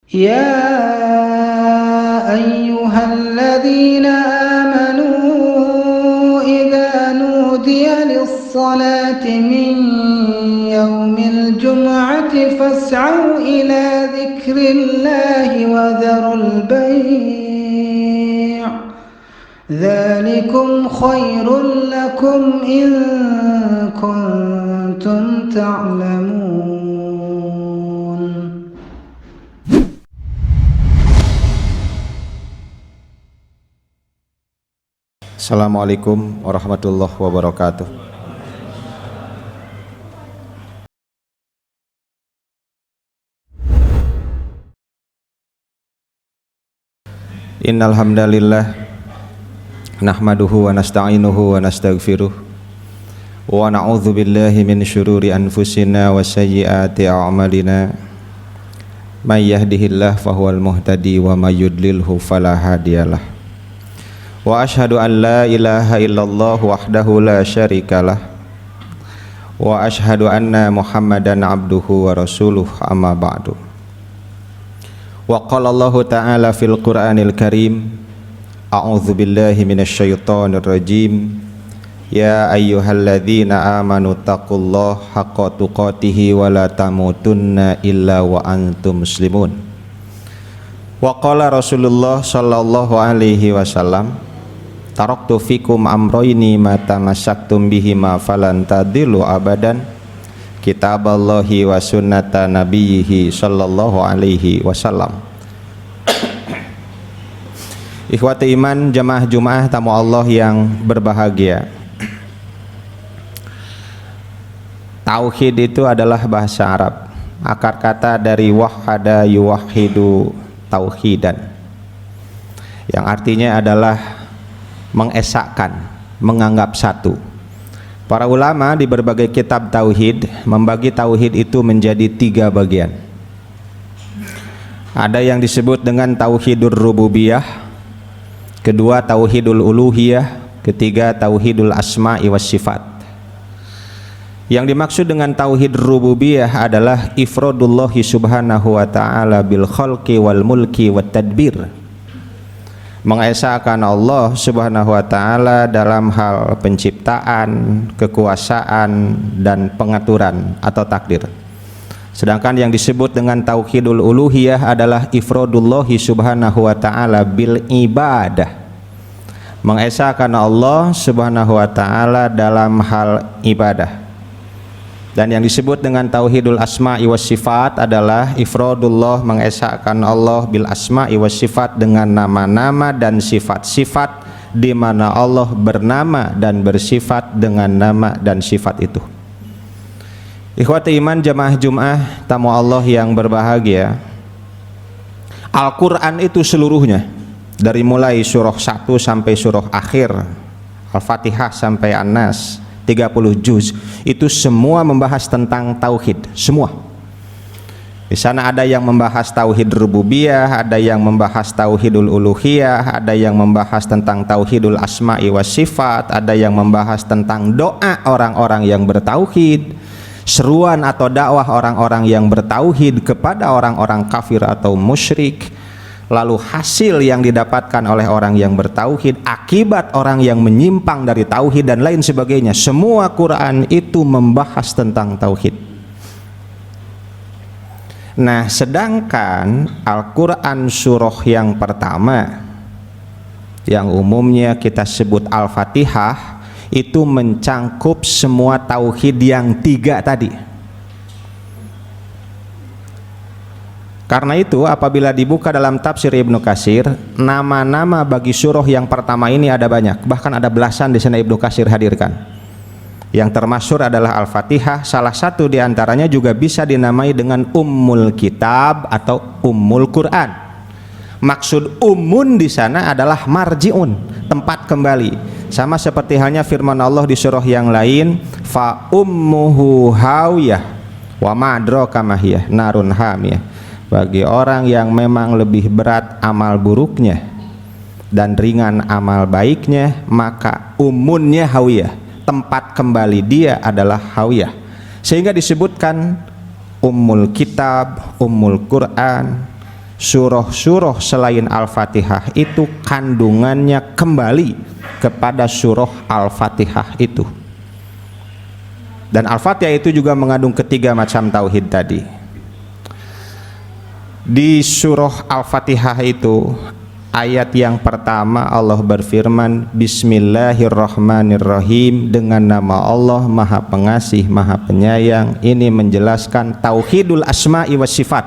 يا أيها الذين آمنوا إذا نودي للصلاة من يوم الجمعة فاسعوا إلى ذكر الله وذروا البيع ذلكم خير لكم إن كنتم تعلمون. Assalamualaikum warahmatullahi wabarakatuh. Innal hamdalillah nahmaduhu wa nasta'inuhu wa nastaghfiruh wa na'udzu billahi min syururi anfusina wa sayyiati a'malina. May yahdihillahu fahuwal muhtadi wa may yudlilhu fala hadiyalah. Wa ashhadu an la ilaha illallah wahdahu la syarikalah wa ashhadu anna Muhammadan abduhu wa rasuluh amma ba'du. Wa qala Allah ta'ala fil Qur'anil Karim a'udzu billahi minasyaitonir rajim ya ayyuhalladzina amanu taqullaha haqqa tuqatih wa la tamutunna illa wa antum muslimun. Wa qala Rasulullah sallallahu alaihi wasallam taraktu fikum amroini ma tamassaktum bihima falan tadillu abadan kitaballahi wa sunnata nabiyhi sallallahu alaihi wasallam. Ikhwati iman jamaah Jumat tamu Allah yang berbahagia, tauhid itu adalah bahasa Arab, akar kata dari wahada yuwahidu tauhidan, yang artinya adalah mengesahkan, menganggap satu. Para ulama di berbagai kitab tauhid membagi tauhid itu menjadi 3 bagian. Ada yang disebut dengan tauhidur rububiyah, kedua tauhidul uluhiyah, ketiga tauhidul asma'i was sifat. Yang dimaksud dengan tauhid rububiyah adalah ifradullahi subhanahu wa ta'ala bil khalqi wal mulki wat tadbir, mengesahkan Allah subhanahu wa ta'ala dalam hal penciptaan, kekuasaan, dan pengaturan atau takdir. Sedangkan yang disebut dengan tauhidul uluhiyah adalah ifradullahi subhanahu wa ta'ala bil ibadah, mengesahkan Allah subhanahu wa ta'ala dalam hal ibadah. Dan yang disebut dengan tauhidul asma'i was sifat adalah ifradullah, mengesahkan Allah bil asma'i was sifat dengan nama-nama dan sifat-sifat di mana Allah bernama dan bersifat dengan nama dan sifat itu. Ikhwati iman jamaah Jumat tamu Allah yang berbahagia, Al-Quran itu seluruhnya dari mulai surah 1 sampai surah akhir, Al-Fatihah sampai An-Nas, 30 juz, itu semua membahas tentang tauhid, semua. Di sana ada yang membahas tauhid rububiyah, ada yang membahas tauhidul uluhiyah, ada yang membahas tentang tauhidul asma'i was sifat, ada yang membahas tentang doa orang-orang yang bertauhid, seruan atau dakwah orang-orang yang bertauhid kepada orang-orang kafir atau musyrik, lalu hasil yang didapatkan oleh orang yang bertauhid, akibat orang yang menyimpang dari tauhid dan lain sebagainya. Semua Quran itu membahas tentang tauhid. Nah, sedangkan Al-Quran surah yang pertama yang umumnya kita sebut Al-Fatihah itu mencangkup semua tauhid yang 3 tadi. Karena itu apabila dibuka dalam tafsir Ibnu Katsir, nama-nama bagi surah yang pertama ini ada banyak, bahkan ada belasan di sana Ibnu Katsir hadirkan. Yang termasyhur adalah Al-Fatihah, salah satu di antaranya juga bisa dinamai dengan Ummul Kitab atau Ummul Quran. Maksud ummun di sana adalah marjiun, tempat kembali. Sama seperti halnya firman Allah di surah yang lain, fa ummuhu hawiyah wa ma adraka ma hiya narun hamiyah. Bagi orang yang memang lebih berat amal buruknya dan ringan amal baiknya, maka umunnya hawiyah, tempat kembali dia adalah hawiyah. Sehingga disebutkan Ummul Kitab, Ummul Quran, surah-surah selain Al-Fatihah itu kandungannya kembali kepada surah Al-Fatihah itu. Dan Al-Fatihah itu juga mengandung ketiga macam tauhid tadi. Di surah Al-Fatihah itu ayat yang pertama Allah berfirman, Bismillahirrahmanirrahim, dengan nama Allah Maha Pengasih Maha Penyayang. Ini menjelaskan tauhidul asma'i was sifat.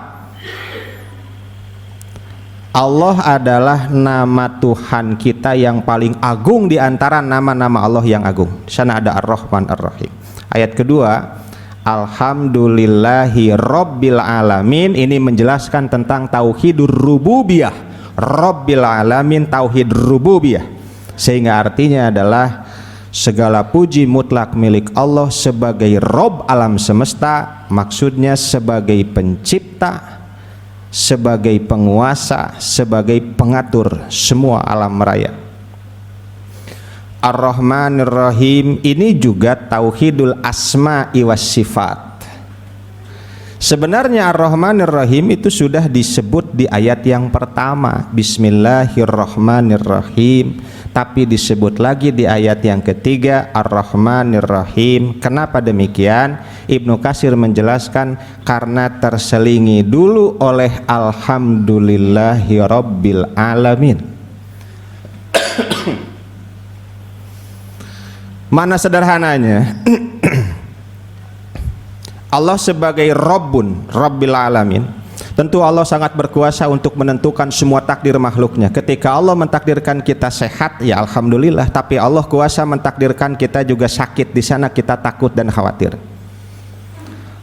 Allah adalah nama Tuhan kita yang paling agung di antara nama-nama Allah yang agung. Di sana ada Ar-Rahman Ar-Rahim. Ayat kedua, Alhamdulillahi Rabbil Alamin. Ini menjelaskan tentang tauhidur rububiyah. Rabbil Alamin, tauhid rububiyah, sehingga artinya adalah segala puji mutlak milik Allah sebagai Rabb alam semesta, maksudnya sebagai pencipta, sebagai penguasa, sebagai pengatur semua alam raya. Ar-Rahmanir Rahim ini juga tauhidul asma'i was sifat. Sebenarnya Ar-Rahmanir Rahim itu sudah disebut di ayat yang pertama, Bismillahirrahmanirrahim, tapi disebut lagi di ayat yang ketiga, Ar-Rahmanir Rahim. Kenapa demikian? Ibnu Katsir menjelaskan karena terselingi dulu oleh Alhamdulillahi Rabbil Alamin. Mana sederhananya? Allah sebagai Rabbun, Rabbil Alamin, tentu Allah sangat berkuasa untuk menentukan semua takdir makhluknya. Ketika Allah mentakdirkan kita sehat, ya Alhamdulillah, tapi Allah kuasa mentakdirkan kita juga sakit, di sana kita takut dan khawatir.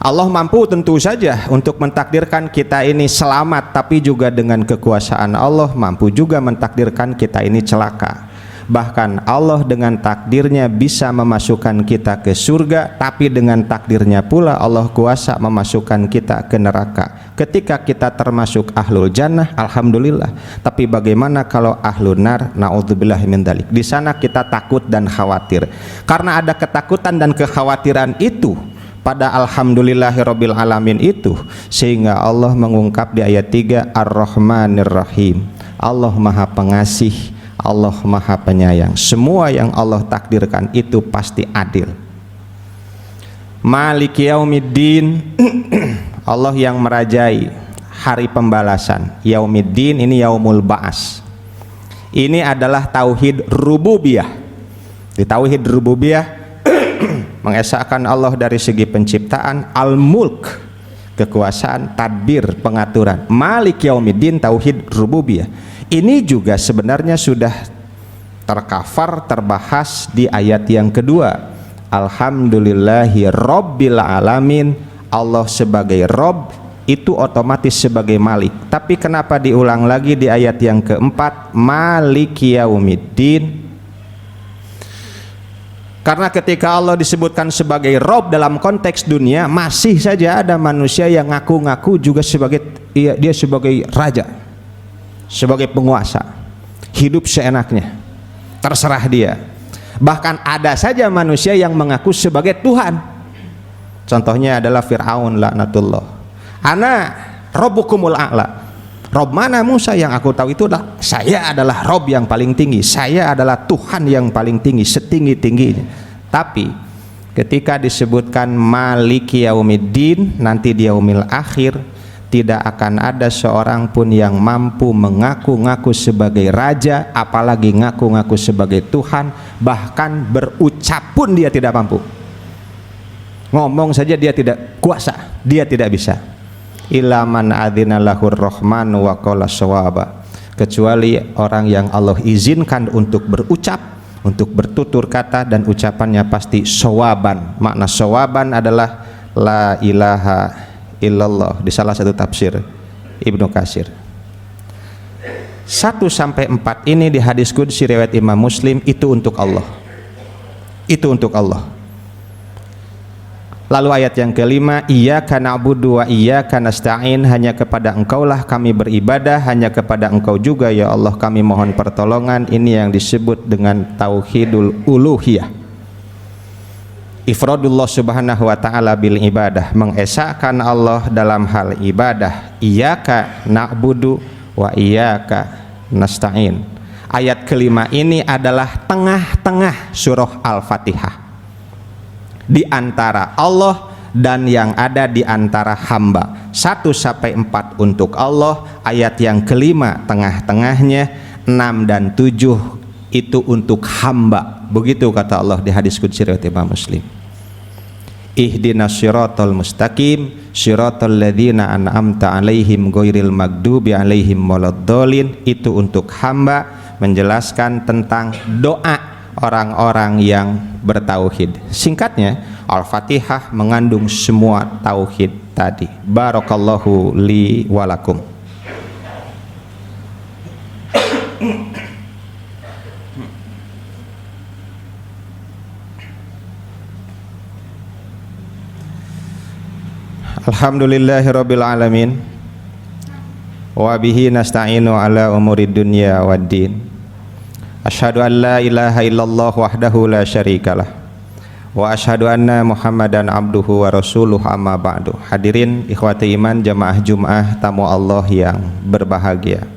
Allah mampu tentu saja untuk mentakdirkan kita ini selamat, tapi juga dengan kekuasaan Allah mampu juga mentakdirkan kita ini celaka. Bahkan Allah dengan takdirnya bisa memasukkan kita ke surga, tapi dengan takdirnya pula Allah kuasa memasukkan kita ke neraka. Ketika kita termasuk ahlul jannah, alhamdulillah. Tapi bagaimana kalau ahlun nar? Na'udzubillah min dzalik. Di sana kita takut dan khawatir. Karena ada ketakutan dan kekhawatiran itu pada Alhamdulillahirabbil alamin itu, sehingga Allah mengungkap di ayat 3 Ar-Rahmanir Rahim. Allah Maha Pengasih, Allah Maha Penyayang. Semua yang Allah takdirkan itu pasti adil. Maliki Yaumiddin, Allah yang merajai hari pembalasan. Yaumiddin ini yaumul ba'as. Ini adalah tauhid rububiyah. Di tauhid rububiyah mengesahkan Allah dari segi penciptaan, al-mulk, kekuasaan, tadbir, pengaturan. Malik Yaumiddin, tauhid rububiyah. Ini juga sebenarnya sudah tercover, terbahas di ayat yang kedua. Alhamdulillahi Rabbil Alamin. Allah sebagai Rabb itu otomatis sebagai Malik. Tapi kenapa diulang lagi di ayat yang keempat, Maliki Yaumiddin? Karena ketika Allah disebutkan sebagai Rabb dalam konteks dunia, masih saja ada manusia yang ngaku-ngaku juga sebagai dia sebagai raja, sebagai penguasa, hidup seenaknya, terserah dia. Bahkan ada saja manusia yang mengaku sebagai Tuhan. Contohnya adalah Fir'aun laknatullah. Ana Rabbukumul a'la. Rabb mana Musa? Yang aku tahu itu adalah saya adalah Rabb yang paling tinggi, saya adalah Tuhan yang paling tinggi, setinggi-tingginya. Tapi ketika disebutkan Maliki Yaumiddin, nanti di yaumil akhir, tidak akan ada seorang pun yang mampu mengaku-ngaku sebagai raja, apalagi ngaku-ngaku sebagai Tuhan. Bahkan berucap pun dia tidak mampu. Ngomong saja dia tidak kuasa, dia tidak bisa. Illa man adzina lahur rahman wa qala shawaba, kecuali orang yang Allah izinkan untuk berucap, untuk bertutur kata, dan ucapannya pasti shawaban. Makna shawaban adalah la ilaha illallah di salah satu tafsir Ibnu Katsir. 1-4 ini di hadis qudsi riwayat Imam Muslim, itu untuk Allah. Itu untuk Allah. Lalu ayat yang kelima, Iyyaka na'budu wa iyyaka nasta'in, hanya kepada Engkaulah kami beribadah, hanya kepada Engkau juga ya Allah kami mohon pertolongan. Ini yang disebut dengan tauhidul uluhiyah. Ifradullah subhanahu wa ta'ala bil ibadah, mengesahkan Allah dalam hal ibadah. Iyyaka na'budu wa iyyaka nasta'in. Ayat kelima ini adalah tengah-tengah surah Al-Fatihah, di antara Allah dan yang ada di antara hamba. 1-4 untuk Allah, ayat yang kelima tengah-tengahnya, 6 dan 7 itu untuk hamba. Begitu kata Allah di hadis qudsi riwayat Imam Muslim. Ihdinas siratal mustaqim siratal ladzina an'amta 'alaihim ghairil maghdubi 'alaihim waladdallin. Itu untuk hamba, menjelaskan tentang doa orang-orang yang bertauhid. Singkatnya, Al-Fatihah mengandung semua tauhid tadi. Barakallahu li walakum. Alhamdulillahirabbil alamin wa bihi nasta'inu ala umurid dunya waddin. Asyhadu an la ilaha illallah wahdahu la syarikalah wa asyhadu anna Muhammadan abduhu wa rasuluh, amma ba'du. Hadirin ikhwati iman jamaah Jumat tamu Allah yang berbahagia.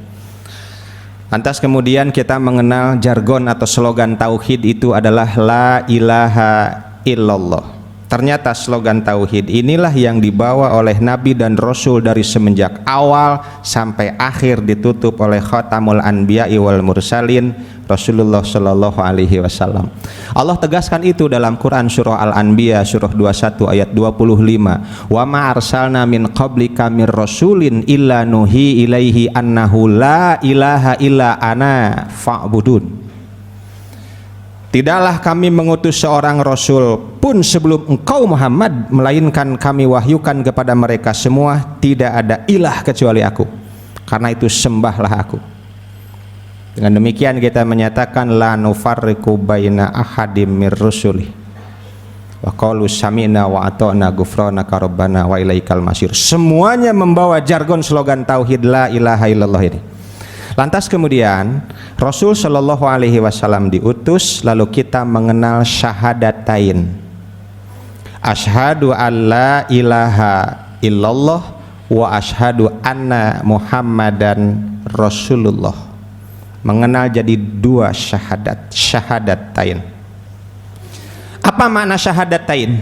Lantas kemudian kita mengenal jargon atau slogan tauhid itu adalah la ilaha illallah. Ternyata slogan tauhid inilah yang dibawa oleh Nabi dan Rasul dari semenjak awal sampai akhir, ditutup oleh Khatamul Anbiya'i wal Mursalin Rasulullah Shallallahu Alaihi Wasallam. Allah tegaskan itu dalam Quran surah Al-Anbiya surah 21 ayat 25. Wa ma arsalna min qablika mir rasulin illa nuhi ilaihi annahu la ilaha illa ana fa'budun. Tidaklah kami mengutus seorang rasul pun sebelum engkau Muhammad, melainkan kami wahyukan kepada mereka semua, tidak ada ilah kecuali aku, karena itu sembahlah aku. Dengan demikian kita menyatakan la nufarriqu baina ahadim mir rusuli wa qalu sami'na wa ata'na ghufranaka rabbana wa ilaikal masir. Semuanya membawa jargon slogan tauhid la ilaha illallah ini. Lantas kemudian Rasul Shallallahu Alaihi Wasallam diutus, lalu kita mengenal syahadatain. Asyhadu an la ilaha illallah wa asyhadu anna Muhammadan Rasulullah. Mengenal jadi dua syahadat, syahadatain. Apa makna syahadatain?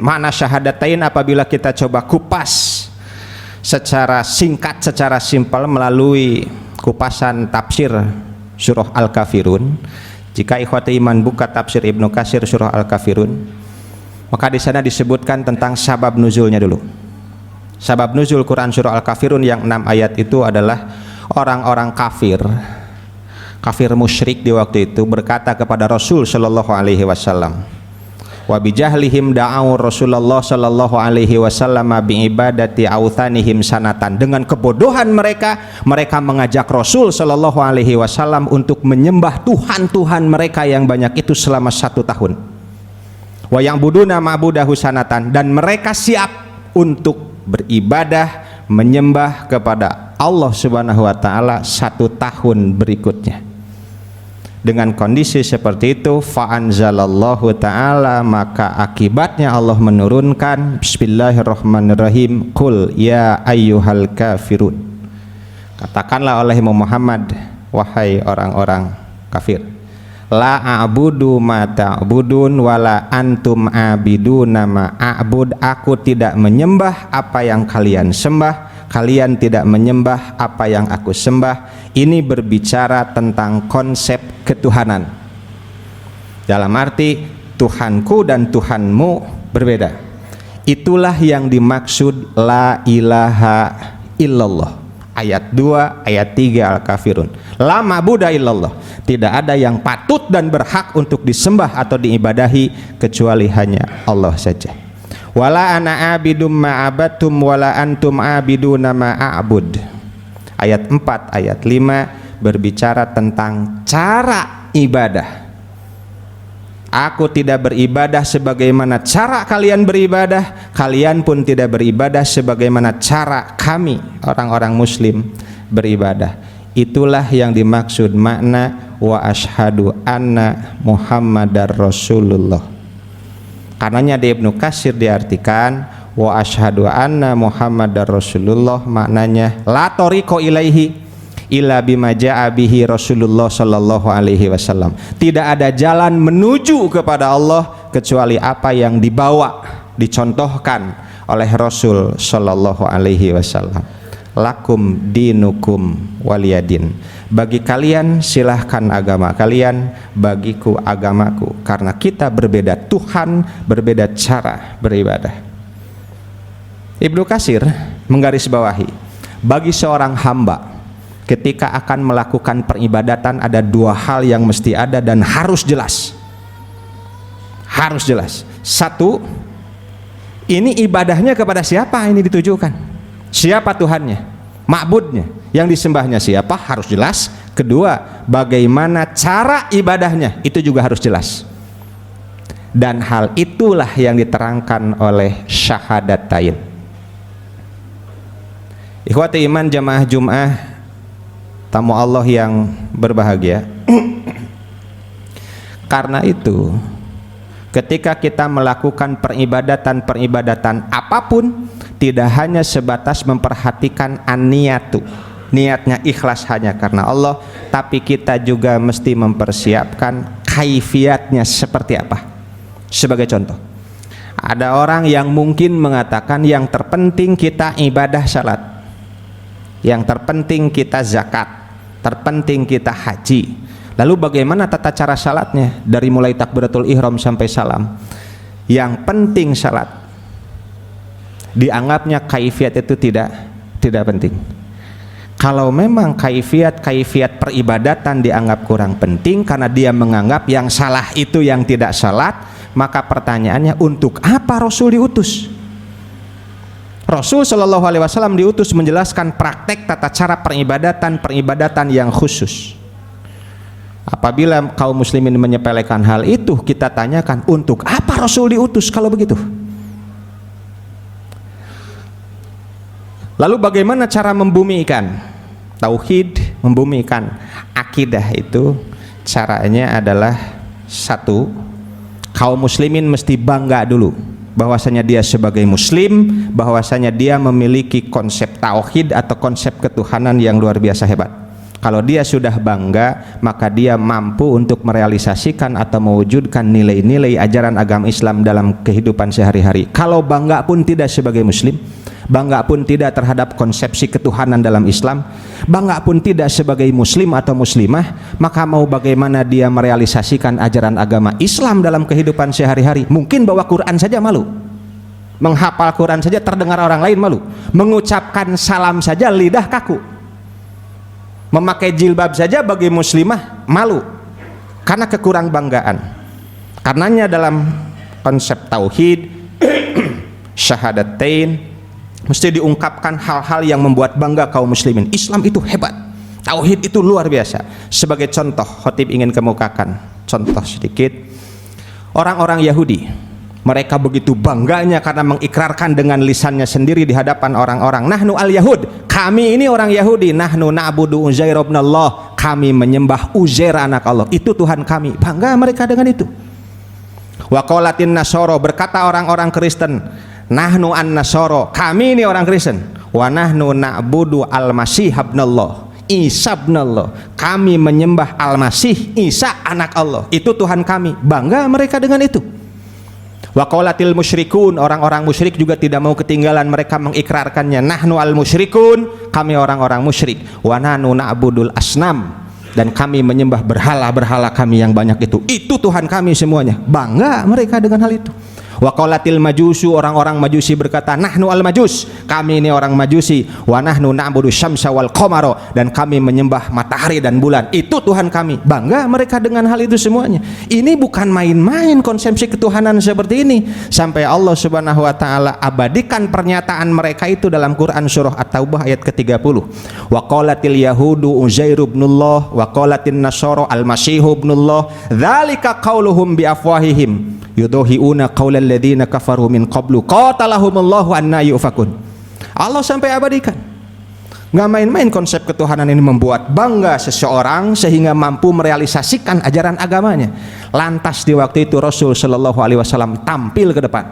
Makna syahadatain apabila kita coba kupas secara singkat, secara simpel melalui kupasan tafsir surah Al-Kafirun. Jika ikhwati iman buka tafsir Ibnu Katsir surah Al-Kafirun, maka di sana disebutkan tentang sabab nuzulnya dulu. Sabab nuzul Quran surah Al-Kafirun yang 6 ayat itu adalah orang-orang kafir musyrik di waktu itu berkata kepada Rasul Shallallahu Alaihi Wasallam, wa bijahlihim da'au Rasulullah sallallahu alaihi wasallam bi ibadati authanihim sanatan. Dengan kebodohan mereka mengajak Rasul sallallahu alaihi wasallam untuk menyembah tuhan-tuhan mereka yang banyak itu selama 1 tahun. Wa yang buduna ma'budahu sanatan, dan mereka siap untuk beribadah menyembah kepada Allah Subhanahu wa taala 1 tahun berikutnya. Dengan kondisi seperti itu, fa'anzalallahu ta'ala, maka akibatnya Allah menurunkan bismillahirrahmanirrahim, qul ya ayyuhal kafirun. Katakanlah oleh Muhammad, wahai orang-orang kafir, la a'budu ma ta'budun wala antum a'biduna ma a'bud. Aku tidak menyembah apa yang kalian sembah, kalian tidak menyembah apa yang aku sembah. Ini berbicara tentang konsep ketuhanan, dalam arti Tuhanku dan Tuhanmu berbeda. Itulah yang dimaksud la ilaha illallah. Ayat 2, ayat 3 Al-Kafirun. La ma'buda illallah. Tidak ada yang patut dan berhak untuk disembah atau diibadahi kecuali hanya Allah saja. Wala ana abidum ma'abatum wala antum abiduna ma'abud. Ayat 4, ayat 5 berbicara tentang cara ibadah. Aku tidak beribadah sebagaimana cara kalian beribadah, kalian pun tidak beribadah sebagaimana cara kami orang-orang muslim beribadah. Itulah yang dimaksud makna wa asyhadu anna Muhammadar Rasulullah. Karenanya di Ibnu Katsir diartikan wa asyhadu anna Muhammadar Rasulullah, maknanya la tariqa ilaihi illa bima jaa bihi Rasulullah sallallahu alaihi wasallam. Tidak ada jalan menuju kepada Allah kecuali apa yang dibawa, dicontohkan oleh Rasul sallallahu alaihi wasallam. Lakum dinukum waliyadin. Bagi kalian silahkan agama kalian, bagiku agamaku. Karena kita berbeda Tuhan, berbeda cara beribadah. Ibnu Katsir menggarisbawahi, bagi seorang hamba ketika akan melakukan peribadatan ada dua hal yang mesti ada dan harus jelas. Harus jelas. Satu, ini ibadahnya kepada siapa ini ditujukan? Siapa Tuhannya? Ma'budnya, yang disembahnya siapa? Harus jelas. Kedua, bagaimana cara ibadahnya? Itu juga harus jelas. Dan hal itulah yang diterangkan oleh syahadatain. Ikhwati iman jamaah Jum'ah, tamu Allah yang berbahagia. Karena itu, ketika kita melakukan peribadatan apapun, tidak hanya sebatas memperhatikan an-niyatu, niatnya ikhlas hanya karena Allah, tapi kita juga mesti mempersiapkan kaifiatnya seperti apa. Sebagai contoh, ada orang yang mungkin mengatakan yang terpenting kita ibadah salat, yang terpenting kita zakat, terpenting kita haji. Lalu bagaimana tata cara salatnya dari mulai takbiratul ihram sampai salam? Yang penting salat. Dianggapnya kaifiat itu tidak penting. Kalau memang kaifiat peribadatan dianggap kurang penting karena dia menganggap yang salah itu yang tidak salat, maka pertanyaannya untuk apa Rasul diutus? Rasul Shallallahu Alaihi Wasallam diutus menjelaskan praktek tata cara peribadatan yang khusus. Apabila kaum muslimin menyepelekan hal itu, kita tanyakan untuk apa Rasul diutus kalau begitu? Lalu bagaimana cara membumikan tauhid, membumikan akidah itu? Caranya adalah satu, kaum muslimin mesti bangga dulu bahwasanya dia sebagai muslim, bahwasanya dia memiliki konsep tauhid atau konsep ketuhanan yang luar biasa hebat. Kalau dia sudah bangga, maka dia mampu untuk merealisasikan atau mewujudkan nilai-nilai ajaran agama Islam dalam kehidupan sehari-hari. Kalau bangga pun tidak sebagai muslim, bangga pun tidak terhadap konsepsi ketuhanan dalam Islam, bangga pun tidak sebagai muslim atau muslimah, maka mau bagaimana dia merealisasikan ajaran agama Islam dalam kehidupan sehari-hari? Mungkin bawa Quran saja malu, menghafal Quran saja terdengar orang lain malu, mengucapkan salam saja lidah kaku, memakai jilbab saja bagi muslimah malu karena kekurang banggaan. Karenanya dalam konsep tauhid syahadatain mesti diungkapkan hal-hal yang membuat bangga kaum muslimin. Islam itu hebat, tauhid itu luar biasa. Sebagai contoh, khotib ingin kemukakan contoh sedikit. Orang-orang Yahudi, mereka begitu bangganya karena mengikrarkan dengan lisannya sendiri di hadapan orang-orang. Nahnu al-Yahud, kami ini orang Yahudi. Nahnu na'budu Uzair ibn Allah, kami menyembah Uzair anak Allah, itu Tuhan kami. Bangga mereka dengan itu. Wa qalatin nasoro, berkata orang-orang Kristen, nahnu an-nasoro, kami ini orang Kristen. Wa nahnu na'budu al-masih ibnallah, Isa ibnallah, kami menyembah al-masih Isa anak Allah, itu Tuhan kami. Bangga mereka dengan itu. Wa qalatil musyrikun, orang-orang musyrik juga tidak mau ketinggalan, mereka mengikrarkannya. Nahnu al-musyrikun, kami orang-orang musyrik. Wa nahnu na'budul asnam, dan kami menyembah berhala-berhala kami yang banyak itu Tuhan kami semuanya. Bangga mereka dengan hal itu. Wa qalatil majusu, orang-orang majusi berkata, nahnu al majus, kami ini orang majusi. Wa nahnu na'budu syamsa wal qamara, dan kami menyembah matahari dan bulan, itu Tuhan kami. Bangga mereka dengan hal itu semuanya. Ini bukan main-main konsepsi ketuhanan seperti ini, sampai Allah Subhanahu wa taala abadikan pernyataan mereka itu dalam Quran surah At-Taubah ayat ke-30. Wa qalatil yahudu Uzair ibnullah wa qalatin nasara al-masih ibnullah, dzalika qauluhum bi afwahihim yudohiuna qaulal ladzina kafaru min qablu qatalahumullahu anna yufakun. Allah sampai abadikan Nggak main-main konsep ketuhanan ini membuat bangga seseorang sehingga mampu merealisasikan ajaran agamanya. Lantas di waktu itu Rasul Shallallahu Alaihi Wasallam tampil ke depan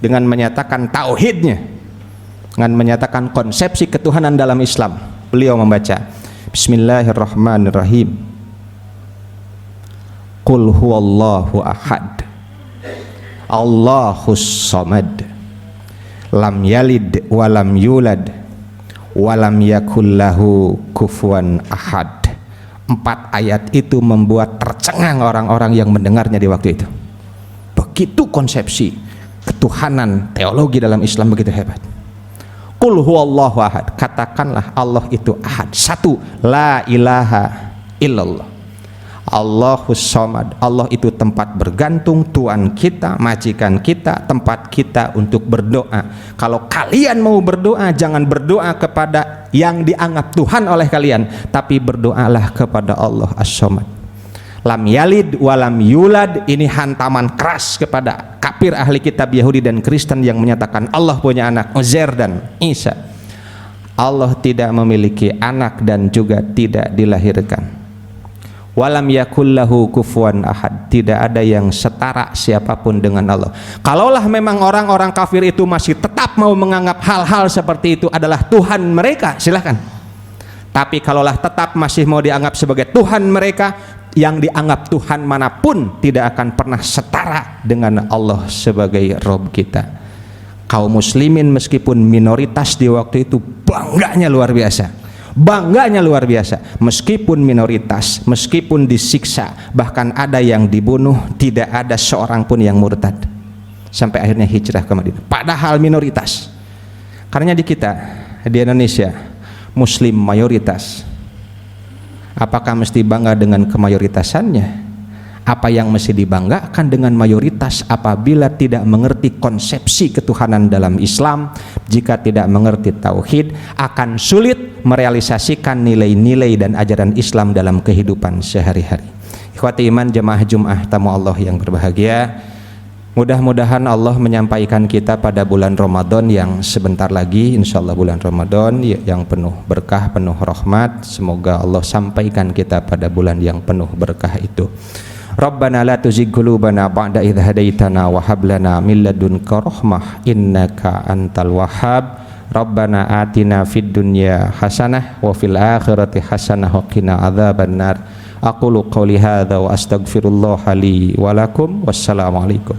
dengan menyatakan tauhidnya, dengan menyatakan konsepsi ketuhanan dalam Islam. Beliau membaca Bismillahirrahmanirrahim. Qul huwallahu ahad, Allahus samad, lam yalid walam yulad, walam yakullahu kufuwan ahad. 4 ayat itu membuat tercengang orang-orang yang mendengarnya di waktu itu. Begitu konsepsi ketuhanan teologi dalam Islam begitu hebat. Qul huwallahu ahad, katakanlah Allah itu ahad, satu, la ilaha illallah. Allahus samad, Allah itu tempat bergantung, Tuhan kita, majikan kita, tempat kita untuk berdoa. Kalau kalian mau berdoa, jangan berdoa kepada yang dianggap Tuhan oleh kalian, tapi berdoalah kepada Allah as-samad. Lam yalid walam yulad, ini hantaman keras kepada kafir ahli kitab Yahudi dan Kristen yang menyatakan Allah punya anak, Uzair dan Isa. Allah tidak memiliki anak dan juga tidak dilahirkan. Walam yakullahu kufuwan ahad, tidak ada yang setara siapapun dengan Allah. Kalaulah memang orang-orang kafir itu masih tetap mau menganggap hal-hal seperti itu adalah Tuhan mereka, silahkan. Tapi kalaulah tetap masih mau dianggap sebagai Tuhan mereka, yang dianggap Tuhan manapun tidak akan pernah setara dengan Allah sebagai Rob kita. Kaum muslimin meskipun minoritas di waktu itu bangganya luar biasa. Bangganya luar biasa, meskipun minoritas, meskipun disiksa, bahkan ada yang dibunuh, tidak ada seorang pun yang murtad sampai akhirnya hijrah ke Madinah. Padahal minoritas. Karena di kita, di Indonesia, muslim mayoritas. Apakah mesti bangga dengan kemayoritasannya? Apa yang mesti dibanggakan dengan mayoritas apabila tidak mengerti konsepsi ketuhanan dalam Islam? Jika tidak mengerti tauhid, akan sulit merealisasikan nilai-nilai dan ajaran Islam dalam kehidupan sehari-hari. Ikhwati iman, jemaah Jum'ah tamu Allah yang berbahagia, mudah-mudahan Allah menyampaikan kita pada bulan Ramadan yang sebentar lagi, insya Allah bulan Ramadan yang penuh berkah, penuh rahmat. Semoga Allah sampaikan kita pada bulan yang penuh berkah itu. Rabbana la tuzigh qulubana ba'da idh hadaitana wa hab lana min ladunka rahmah innaka antal wahhab. Rabbana atina fid dunya hasanah wa fil akhirati hasanah wa qina adzabannar. Aqulu qouli hadza wa astaghfirullah li wa lakum. Wassalamu alaikum.